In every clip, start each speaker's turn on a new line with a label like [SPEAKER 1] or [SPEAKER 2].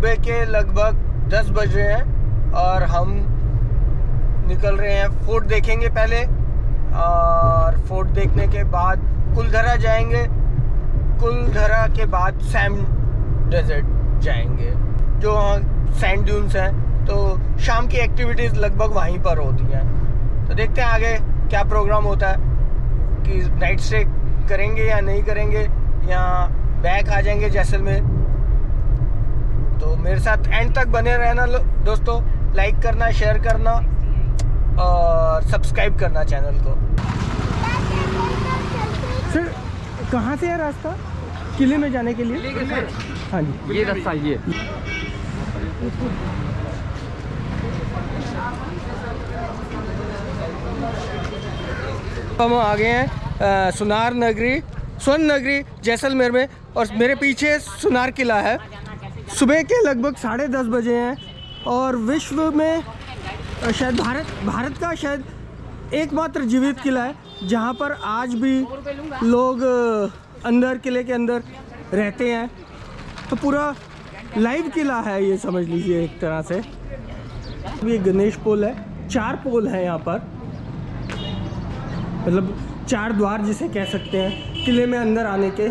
[SPEAKER 1] सुबह के लगभग 10 बज रहे हैं और हम निकल रहे हैं। फोर्ट देखेंगे पहले और फोर्ट देखने के बाद कुलधरा जाएंगे। कुलधरा के बाद सैम डेजर्ट जाएंगे जो वहाँ सैंड ड्यून्स हैं, तो शाम की एक्टिविटीज़ लगभग वहीं पर होती हैं। तो देखते हैं आगे क्या प्रोग्राम होता है कि नाइट स्टे करेंगे या नहीं करेंगे या बैक आ जाएंगे जैसलमेर। तो मेरे साथ एंड तक बने रहना दोस्तों, लाइक करना, शेयर करना और सब्सक्राइब करना चैनल को। सर कहाँ से है रास्ता किले में जाने के लिए? हाँ जी,
[SPEAKER 2] ये रास्ता ये।
[SPEAKER 1] हम आ गए हैं सुनार नगरी, स्वर्ण नगरी जैसलमेर में, और मेरे पीछे सुनार किला है। सुबह के लगभग 10:30 बजे हैं और विश्व में शायद भारत का शायद एकमात्र जीवित किला है जहाँ पर आज भी लोग अंदर किले के अंदर रहते हैं। तो पूरा लाइव किला है ये, समझ लीजिए एक तरह से। ये गणेश पोल है, 4 पोल हैं यहाँ पर, मतलब 4 द्वार जिसे कह सकते हैं किले में अंदर आने के।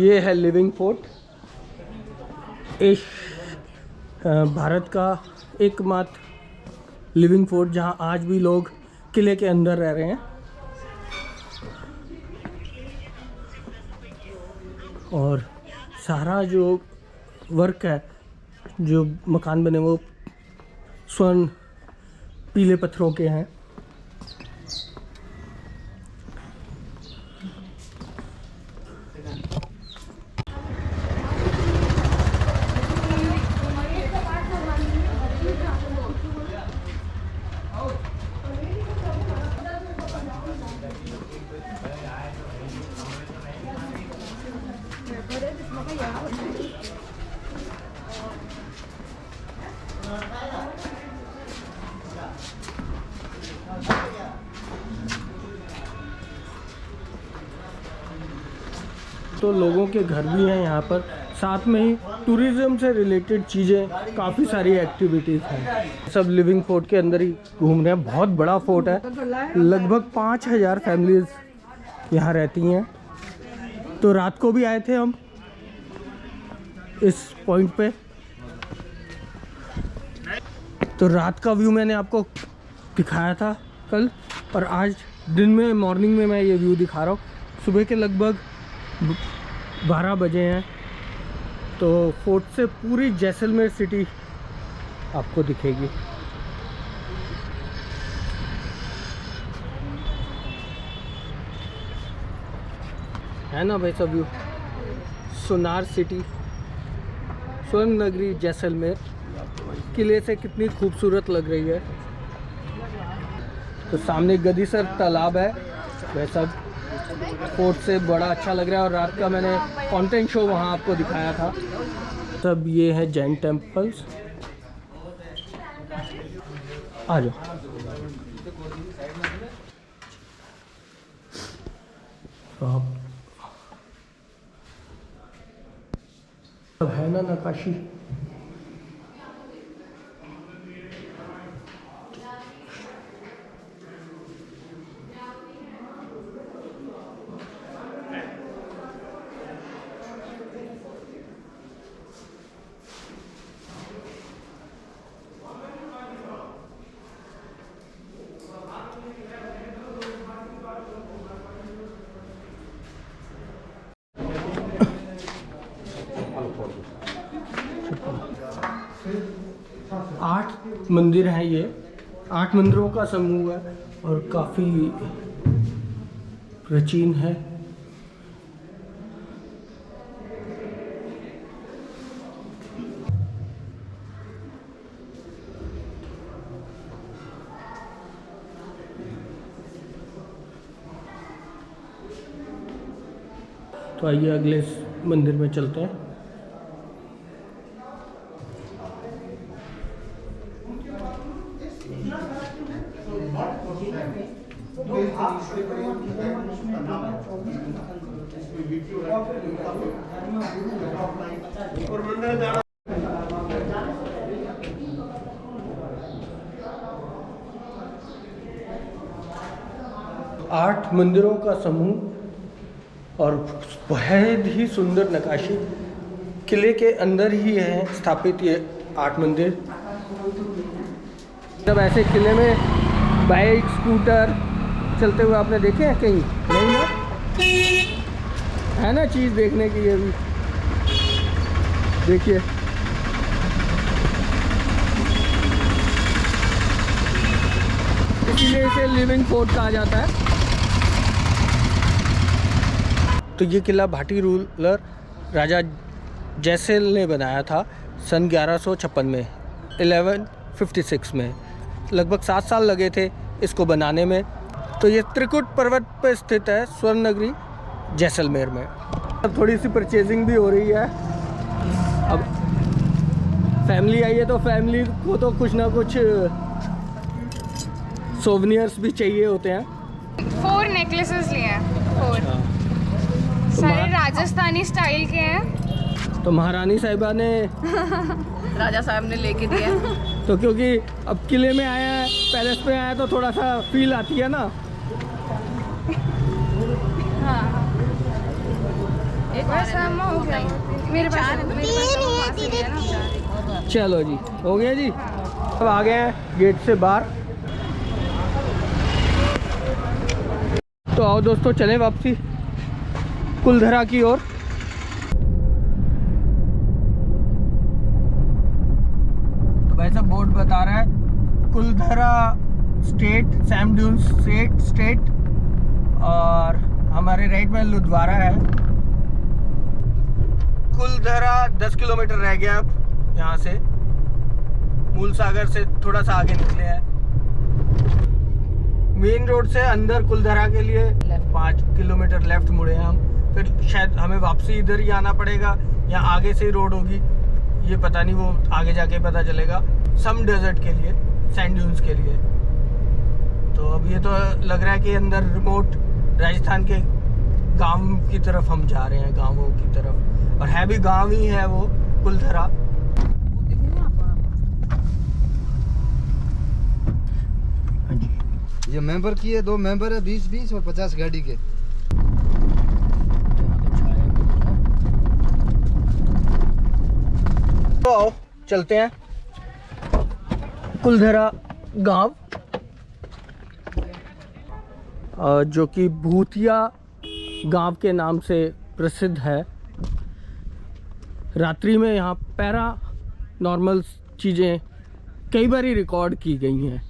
[SPEAKER 1] ये है लिविंग फोर्ट, भारत का एकमात्र लिविंग फोर्ट जहां आज भी लोग किले के अंदर रह रहे हैं। और सारा जो वर्क है, जो मकान बने वो स्वर्ण पीले पत्थरों के हैं। तो लोगों के घर भी हैं यहाँ पर, साथ में ही टूरिज़्म से रिलेटेड चीज़ें, काफ़ी सारी एक्टिविटीज़ हैं। सब लिविंग फोर्ट के अंदर ही घूम रहे हैं। बहुत बड़ा फोर्ट है, लगभग 5000 फैमिलीज़ यहाँ रहती हैं। तो रात को भी आए थे हम इस पॉइंट पे, तो रात का व्यू मैंने आपको दिखाया था कल, और आज दिन में मॉर्निंग में मैं ये व्यू दिखा रहा हूँ। सुबह के लगभग 12 बजे हैं। तो फोर्ट से पूरी जैसलमेर सिटी आपको दिखेगी। है ना भाई सब व्यू। सुनार सिटी, स्वर्ण नगरी जैसलमेर किले से कितनी खूबसूरत लग रही है। तो सामने गदीसर तालाब है, वैसा फोर्ट से बड़ा अच्छा लग रहा है। और रात का मैंने कंटेंट शो वहाँ आपको दिखाया था। तब ये है जैन टेम्पल्स। आ जाओ। अब है ना नक्काशी। आठ मंदिर हैं ये, 8 मंदिरों का समूह है और काफ़ी प्राचीन है। तो आइए अगले मंदिर में चलते हैं। आठ मंदिरों का समूह और बेहद ही सुंदर नक्काशी। किले के अंदर ही है स्थापित ये 8 मंदिर। जब ऐसे किले में बाइक स्कूटर चलते हुए आपने देखे हैं कहीं? नहीं ना, है ना चीज़ देखने की ये भी। देखिए इसीलिए इसे लिविंग फोर्ट कहा जाता है। तो ये किला भाटी रूलर राजा जैसल ने बनाया था सन 1156 में, 1156 में। लगभग 7 साल लगे थे इसको बनाने में। तो ये त्रिकुट पर्वत पर स्थित है, स्वर्ण नगरी जैसलमेर में। अब थोड़ी सी परचेजिंग भी हो रही है। अब फैमिली आई है तो फैमिली को तो कुछ ना कुछ सोवेनियर्स भी चाहिए होते हैं।
[SPEAKER 2] 4 नेकलेसेस लिए हैं, 4 सारे राजस्थानी स्टाइल के हैं।
[SPEAKER 1] तो महारानी साहिबा ने
[SPEAKER 3] राजा साहब ने लेके दिया।
[SPEAKER 1] तो क्योंकि अब किले में आया है, पैलेस में आया है, तो थोड़ा सा फील आती है ना।
[SPEAKER 2] हाँ बस हम हो गया, मेरे पास है ना।
[SPEAKER 1] चलो जी, हो गया जी। अब आ गए हैं गेट से बाहर। तो आओ दोस्तों, चलें वापसी कुलधरा की ओर। तो भाई साहब बोर्ड बता रहा है Kuldhara state, Sam dunes state, और हमारे राइट में लुधवारा है। कुलधरा 10 किलोमीटर रह गया अब यहाँ से। मूल सागर से थोड़ा सा आगे निकले हैं। मेन रोड से अंदर कुलधरा के लिए 5 किलोमीटर लेफ्ट मुड़े हैं हम। फिर शायद हमें वापसी इधर ही आना पड़ेगा या आगे से ही रोड होगी, ये पता नहीं, वो आगे जाके पता चलेगा। सम डेजर्ट के लिए, सैंड ड्यून्स के लिए। तो अब ये तो लग रहा है कि अंदर रिमोट राजस्थान के गांव की तरफ हम जा रहे हैं, गांवों की तरफ। और है भी गांव ही है वो कुलधरा।
[SPEAKER 4] ये मेंबर की है, 2 मेंबर है, 20-20 और 50 गाड़ी के।
[SPEAKER 1] तो आओ चलते हैं कुलधरा गांव, जो कि भूतिया गांव के नाम से प्रसिद्ध है। रात्रि में यहाँ पैरा नॉर्मल चीज़ें कई बार ही रिकॉर्ड की गई हैं।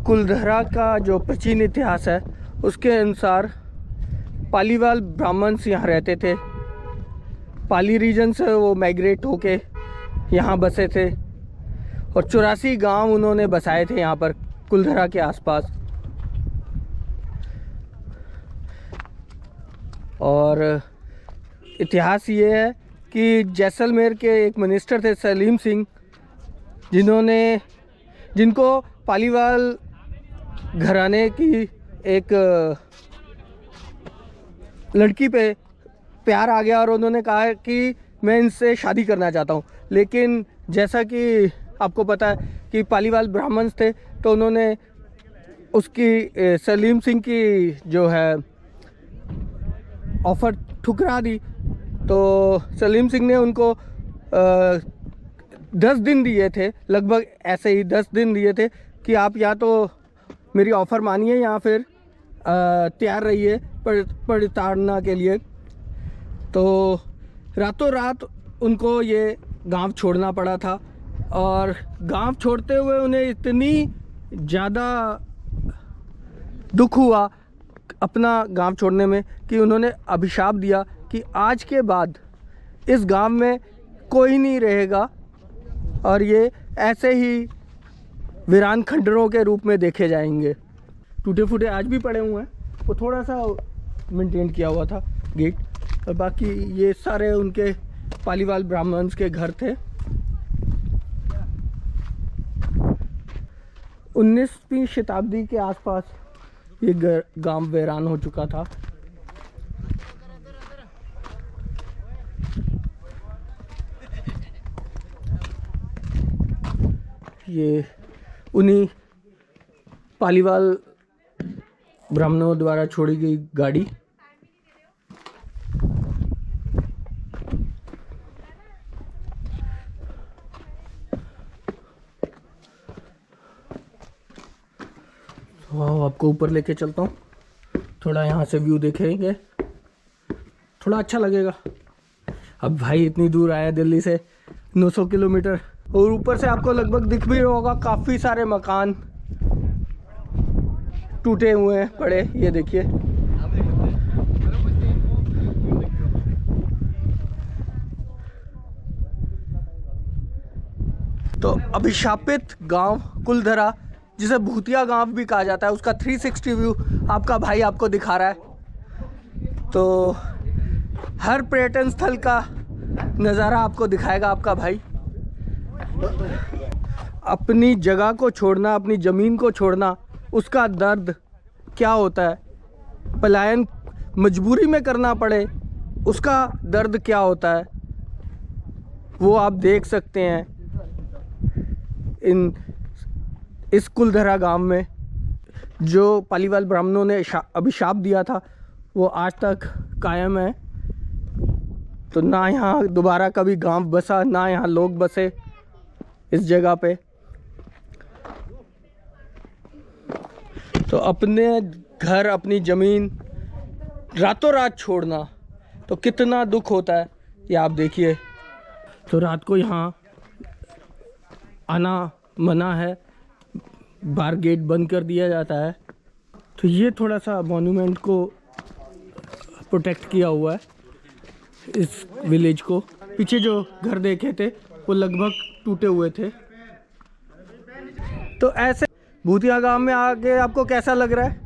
[SPEAKER 1] कुलधरा का जो प्राचीन इतिहास है उसके अनुसार पालीवाल ब्राह्मण्स यहाँ रहते थे। पाली रीजन से वो माइग्रेट होके यहाँ बसे थे और 84 गांव उन्होंने बसाए थे यहाँ पर कुलधरा के आसपास। और इतिहास ये है कि जैसलमेर के एक मिनिस्टर थे सलीम सिंह, जिनको पालीवाल घराने की एक लड़की पे प्यार आ गया और उन्होंने कहा कि मैं इनसे शादी करना चाहता हूँ। लेकिन जैसा कि आपको पता है कि पालीवाल ब्राह्मण्स थे, तो उन्होंने उसकी सलीम सिंह की जो है ऑफ़र ठुकरा दी। तो सलीम सिंह ने उनको 10 दिन दिए थे, लगभग ऐसे ही 10 दिन दिए थे कि आप या तो मेरी ऑफ़र मानिए या फिर तैयार रहिए पड़ताड़ना के लिए। तो रातों रात उनको ये गांव छोड़ना पड़ा था। और गांव छोड़ते हुए उन्हें इतनी ज़्यादा दुख हुआ अपना गांव छोड़ने में कि उन्होंने अभिशाप दिया कि आज के बाद इस गांव में कोई नहीं रहेगा और ये ऐसे ही वीरान खंडरों के रूप में देखे जाएंगे। टूटे फूटे आज भी पड़े हुए हैं, वो थोड़ा सा मेंटेन किया हुआ था गेट, और बाकी ये सारे उनके पालीवाल ब्राह्मण्स के घर थे। 19वीं शताब्दी के आसपास ये गांव वीरान हो चुका था। ये उन्हीं पालीवाल ब्राह्मणों द्वारा छोड़ी गई गाड़ी। तो आपको ऊपर लेके चलता हूँ, थोड़ा यहाँ से व्यू देखेंगे, थोड़ा अच्छा लगेगा। अब भाई इतनी दूर आया दिल्ली से 900 किलोमीटर, और ऊपर से आपको लगभग दिख भी होगा काफ़ी सारे मकान टूटे हुए हैं पड़े, ये देखिए। तो अभिशापित गांव कुलधरा, जिसे भूतिया गांव भी कहा जाता है, उसका 360 व्यू आपका भाई आपको दिखा रहा है। तो हर पर्यटन स्थल का नज़ारा आपको दिखाएगा आपका भाई। अपनी जगह को छोड़ना, अपनी ज़मीन को छोड़ना, उसका दर्द क्या होता है, पलायन मजबूरी में करना पड़े उसका दर्द क्या होता है, वो आप देख सकते हैं इस कुलधरा गांव में। जो पालीवाल ब्राह्मणों ने अभिशाप दिया था वो आज तक कायम है। तो ना यहाँ दोबारा कभी गांव बसा, ना यहाँ लोग बसे इस जगह पे। तो अपने घर, अपनी ज़मीन रातों रात छोड़ना तो कितना दुख होता है, ये आप देखिए। तो रात को यहाँ आना मना है, बाहर गेट बंद कर दिया जाता है। तो ये थोड़ा सा मॉन्यूमेंट को प्रोटेक्ट किया हुआ है, इस विलेज को। पीछे जो घर देखे थे वो लगभग टूटे हुए थे। तो ऐसे भूतिया गांव में आके आपको कैसा लग रहा है?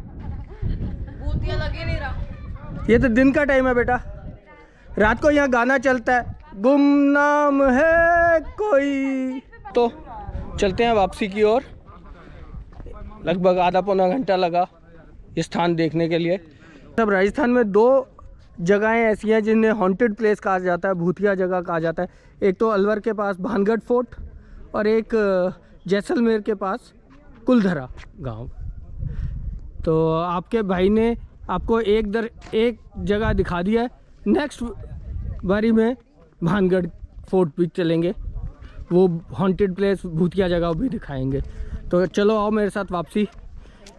[SPEAKER 3] भूतिया लगे नहीं रहा।
[SPEAKER 1] ये तो दिन का टाइम है बेटा, रात को यहाँ गाना चलता है, गुमनाम है कोई। तो चलते हैं वापसी की ओर। लगभग आधा पौना घंटा लगा ये स्थान देखने के लिए। तब राजस्थान में 2 जगहें ऐसी हैं जिन्हें हॉन्टेड प्लेस कहा जाता है, भूतिया जगह कहा जाता है। एक तो अलवर के पास भानगढ़ फोर्ट, और एक जैसलमेर के पास कुलधरा गांव। तो आपके भाई ने आपको एक जगह दिखा दिया है। नेक्स्ट बारी में भानगढ़ फोर्ट भी चलेंगे, वो हॉन्टेड प्लेस भूतिया जगह भी दिखाएंगे। तो चलो आओ मेरे साथ वापसी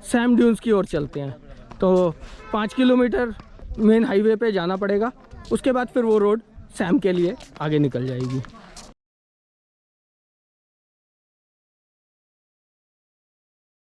[SPEAKER 1] सैम ड्यून्स की ओर चलते हैं। तो 5 किलोमीटर मेन हाईवे पे जाना पड़ेगा, उसके बाद फिर वो रोड सैम के लिए आगे निकल जाएगी।